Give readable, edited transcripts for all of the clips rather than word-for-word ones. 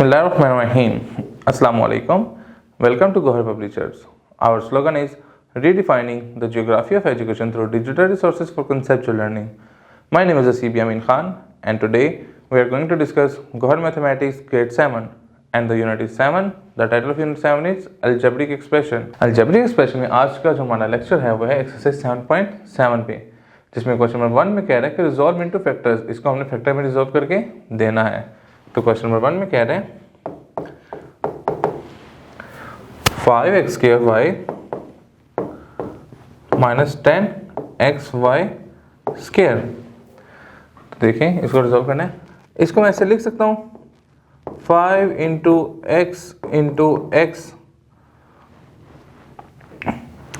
Bismillahirrahmanirrahim. Assalamu alaikum. Welcome to Gohar Publishers. Our slogan is redefining the geography of education through digital resources for conceptual learning. My name is Asib Yamin Khan and today we are going to discuss Gohar Mathematics Grade 7 and the unit is 7. The title of unit 7 is Algebraic Expression. Algebraic Expression में आज का जो हमारा lecture है वो है exercise 7.7 पे, जिसमें क्वेश्चन नंबर 1 में कह रहा है कि रिजॉल्व इनटू फैक्टर्स, इसको हमने फैक्टर में रिजॉल्व करके देना है। तो क्वेश्चन नंबर 1 में कह रहे हैं 5x² माइनस 10xy²। तो देखें इसको रिजॉल्व करना है। इसको मैं ऐसे लिख सकता हूँ 5 इंटू x।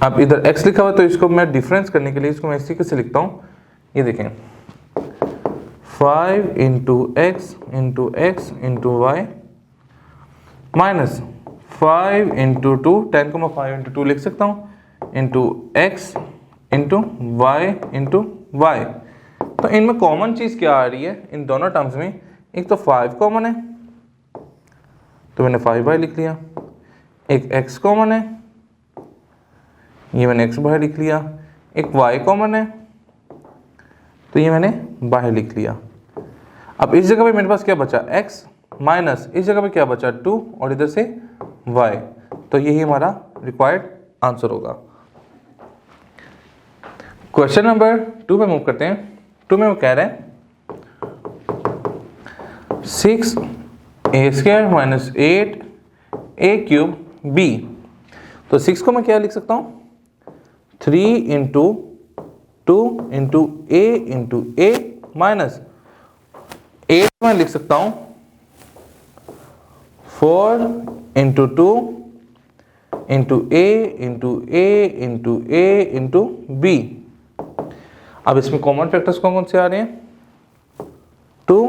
अब इधर x लिखा हुआ तो इसको मैं डिफरेंस करने के लिए इसको मैं इसी से लिखता हूँ। ये देखें 5 into x into y minus 5 into 2, 10 को मैं 5 इंटू 2 लिख सकता हूँ, इंटू x इंटू y। तो इनमें कॉमन चीज़ क्या आ रही है इन दोनों टर्म्स में? एक तो 5 कॉमन है तो मैंने 5y लिख लिया, एक x कॉमन है ये मैंने x बाहर लिख लिया, एक y कॉमन है तो ये मैंने बाहर लिख लिया। अब इस जगह पे मेरे पास क्या बचा? x माइनस इस जगह पे क्या बचा? 2 और इधर से y। तो यही हमारा रिक्वायर्ड आंसर होगा। क्वेश्चन नंबर 2 पे मूव करते हैं। 2 में वो कह रहे हैं 6a² माइनस 8a³ b। तो 6 को मैं क्या लिख सकता हूँ? 3 इंटू 2 इंटू a माइनस 8 में लिख सकता हूँ 4 into 2 into a into b। अब इसमें कॉमन फैक्टर्स कौन कौन से आ रहे हैं? 2,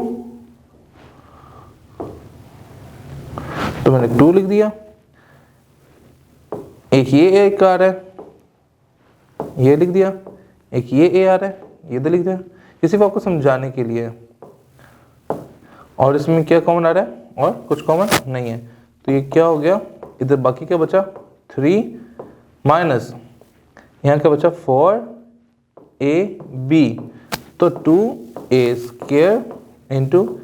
तो मैंने 2 लिख दिया, एक ये a आ रहा है ये लिख दिया, एक ये a आ रहा है ये तो लिख दिया, ये सिर्फ आपको समझाने के लिए। और इसमें क्या कॉमन आ रहा है? और कुछ कॉमन नहीं है। तो ये क्या हो गया? इधर बाकी क्या बचा? 3 माइनस यहाँ क्या बचा? 4ab। तो 2a² into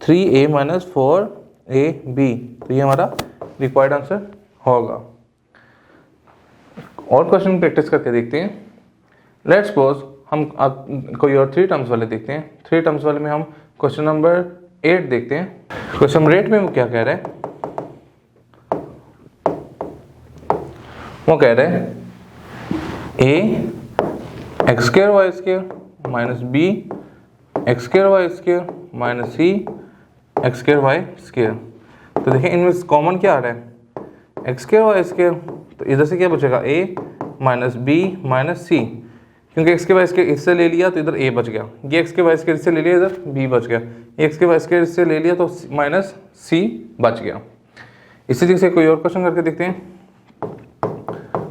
3a minus 4ab। तो ये हमारा रिक्वायर्ड आंसर होगा। और क्वेश्चन प्रैक्टिस करके देखते हैं। लेट्स सपोज हम कोई और 3 टर्म्स वाले देखते हैं। 3 टर्म्स वाले में हम क्वेश्चन नंबर 8 देखते हैं। क्वेश्चन नंबर 8 में वो क्या कह रहे हैं? वो कह रहे हैं a x² y² minus b x² y² minus c x² y²। तो देखिए इनमें कॉमन क्या आ रहा है? x² y²। तो इधर से क्या बचेगा? a minus b minus c, क्योंकि x² y² इससे ले लिया तो इधर a बच गया, ये x² y² इससे ले लिया इधर b बच गया, ये x² y² इससे ले लिया तो माइनस c बच गया। इसी तरीके से कोई और क्वेश्चन करके देखते हैं।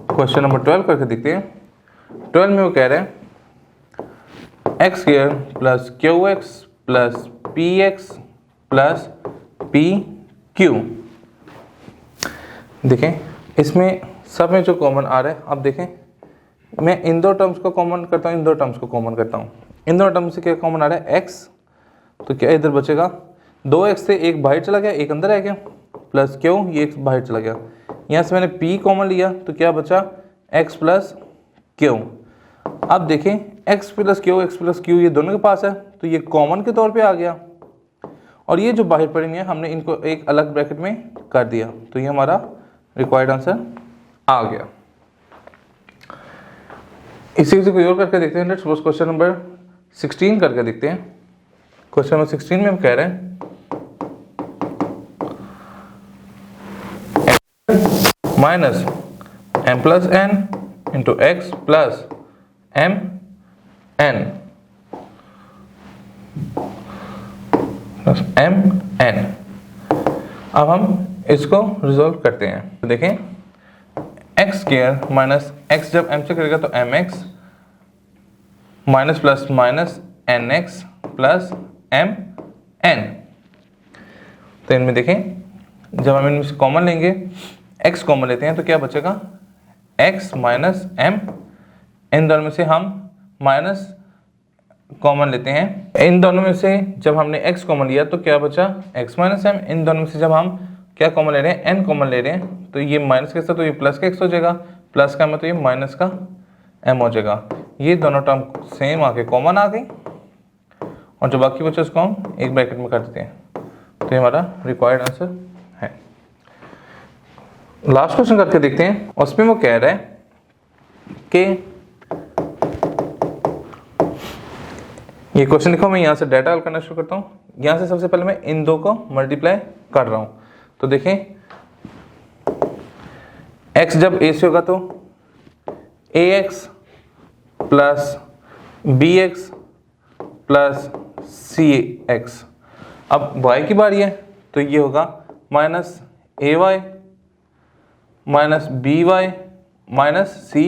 क्वेश्चन नंबर 12 करके देखते हैं। 12 में वो कह रहे हैं x² plus qx plus px plus pq। देखें इसमें सब में जो कॉमन आ रहा है, अब देखें मैं इन 2 टर्म्स को कॉमन करता हूँ, इन 2 टर्म्स को कॉमन करता हूँ। इन 2 टर्म्स से क्या कॉमन आ रहा है? x। तो क्या इधर बचेगा? 2x से एक बाहर चला गया, एक अंदर आ गया, प्लस q ये एक बाहर चला गया। यहाँ से मैंने p कॉमन लिया तो क्या बचा? x plus q। अब देखें x प्लस q ये दोनों के पास है तो ये कॉमन के तौर पे आ गया, और ये जो बाहर पड़ी है हमने इनको एक अलग ब्रैकेट में कर दिया। तो ये हमारा रिक्वायर्ड आंसर आ गया। इसी से कोई और करके देखते हैं। लेट्स सपोज क्वेश्चन नंबर 16 करके देखते हैं। क्वेश्चन नंबर 16 में हम कह रहे हैं minus m plus n into x plus m n plus m n। अब हम इसको रिजॉल्व करते हैं। तो देखें x² माइनस x जब m से करेगा तो mx minus plus minus nx plus mn। तो इनमें देखें जब हम इनमें से कॉमन लेंगे, x कॉमन लेते हैं तो क्या बचेगा, x माइनस m। इन दोनों में से हम माइनस कॉमन लेते हैं, इन दोनों में से जब हमने x कॉमन लिया तो क्या बचा, x माइनस m। इन दोनों में से जब हम क्या कॉमन ले रहे हैं, n कॉमन ले रहे हैं, तो ये माइनस के साथ तो ये प्लस का x हो जाएगा, प्लस का m तो ये माइनस का m हो जाएगा। ये दोनों टर्म सेम आके कॉमन आ गई, और जो बाकी बचा उसको हम एक ब्रैकेट में कर देते हैं। तो ये हमारा रिक्वायर्ड आंसर है। लास्ट क्वेश्चन करके देखते हैं। उसमें वो कह रहा है कि ये क्वेश्चन देखो, मैं यहाँ से डाटा हल करना शुरू करता हूँ। यहाँ से सबसे पहले मैं इन दो को मल्टीप्लाई कर रहा हूँ। तो देखें x जब a से होगा तो ax plus bx plus cx। अब y की बारी है तो ये होगा minus ay minus by minus cy।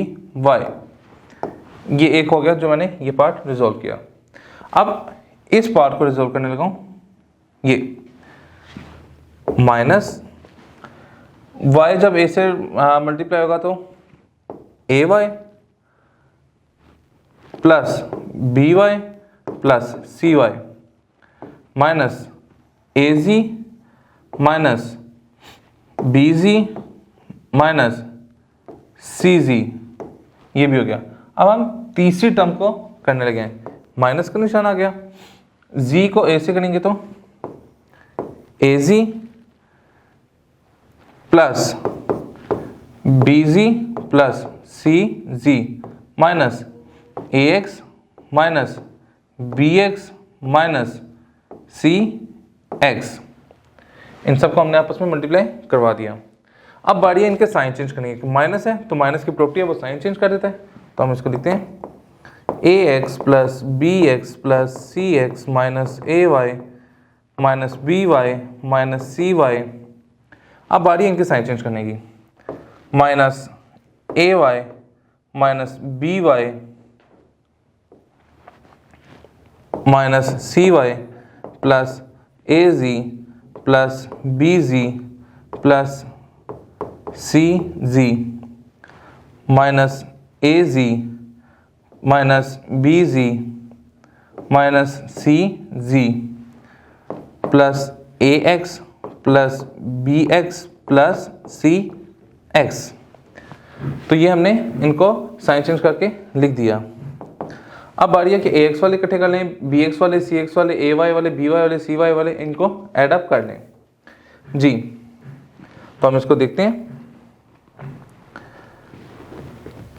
ये एक हो गया जो मैंने ये पार्ट रिजोल्व किया। अब इस पार्ट को रिजोल्व करने लगा हूं, ये माइनस y जब a से मल्टीप्लाई होगा तो ay plus by plus cy minus az minus bz minus cz, ये भी हो गया। अब हम तीसरी टर्म को करने लगे हैं, माइनस का निशान आ गया। z को a से करेंगे तो az plus bz plus cz minus ax minus bx minus cx। इन सबको हमने आपस में मल्टीप्लाई करवा दिया। अब बारी है इनके साइन चेंज करने की। माइनस है तो माइनस की प्रॉपर्टी है वो साइन चेंज कर देता है। तो हम इसको लिखते हैं ax plus bx plus cx minus ay minus by minus cy। अब बारी है इनके साइन चेंज करने की। Minus ay minus by minus cy plus az plus bz plus cz minus az minus bz minus cz plus ax plus bx plus cx। तो ये हमने इनको साइन चेंज करके लिख दिया। अब बारी है कि ax वाले इकट्ठे कर लें, bx वाले, cx वाले, ay वाले, by वाले, cy वाले, इनको ऐड अप कर लें जी। तो हम इसको देखते हैं।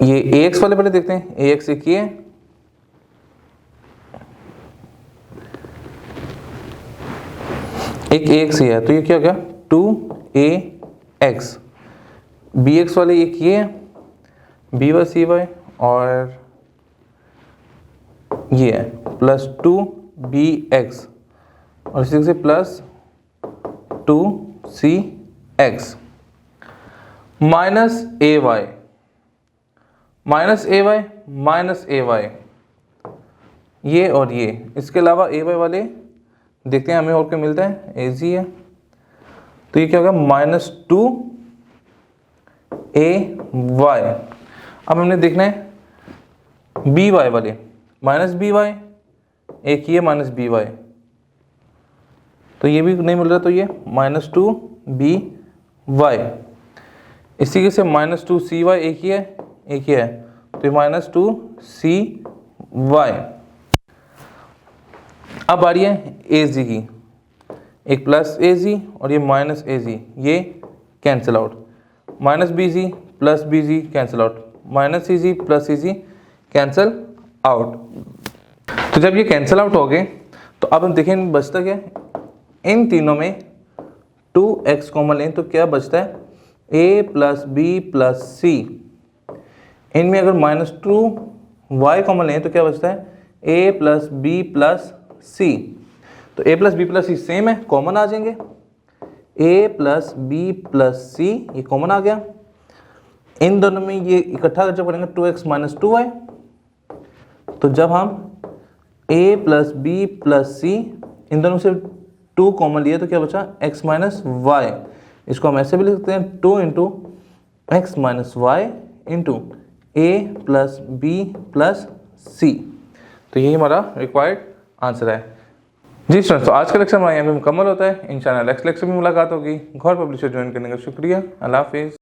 ये ax वाले पहले देखते हैं। ax एक ही है, एक ax ही है, तो ये क्या हो गया 2ax। bx वाले एक ये है, by cy, और ये है प्लस 2bx और इसी से plus 2cx minus ay minus ay minus ay, ये और ये। इसके अलावा ay वाले देखते हैं हमें और क्या मिलता है, az है। तो ये क्या होगा माइनस 2ay। अब हमने देखना है by वाले, माइनस by एक ही है माइनस by, तो ये भी नहीं मिल रहा, तो ये माइनस 2by। इसी से माइनस 2cy एक ही है, तो ये माइनस 2cy। अब आ रही है az की, एक प्लस az और ये माइनस az, ये cancel out. Minus bz plus bz cancel out, minus cz plus cz cancel out. तो जब ये कैंसिल आउट हो गए तो अब हम देखें बचता क्या, इन तीनों में 2x कॉमन लें तो क्या बचता है a plus b plus c। इनमें अगर माइनस 2y कॉमन लें तो क्या बचता है a plus b plus c। तो a plus b plus c same है, कॉमन आ जाएंगे। a plus b plus c ये कॉमन आ गया। इन दोनों में ये इकट्ठा जब करेंगे 2x माइनस 2y, तो जब हम a plus b plus c इन दोनों से 2 कॉमन लिया तो क्या बचा x माइनस वाई। इसको हम ऐसे भी लिख सकते हैं 2 into x minus y into a plus b plus c. तो यही हमारा रिक्वायर्ड आंसर है। जी स्टूडेंट्स, तो आज का लेक्चर हमारा यहाँ पे मुकम्मल होता है। इंशाल्लाह नेक्स्ट लेक्चर में मुलाकात होगी। गौर पब्लिशर ज्वाइन करने का शुक्रिया। अल्लाह हाफिज़।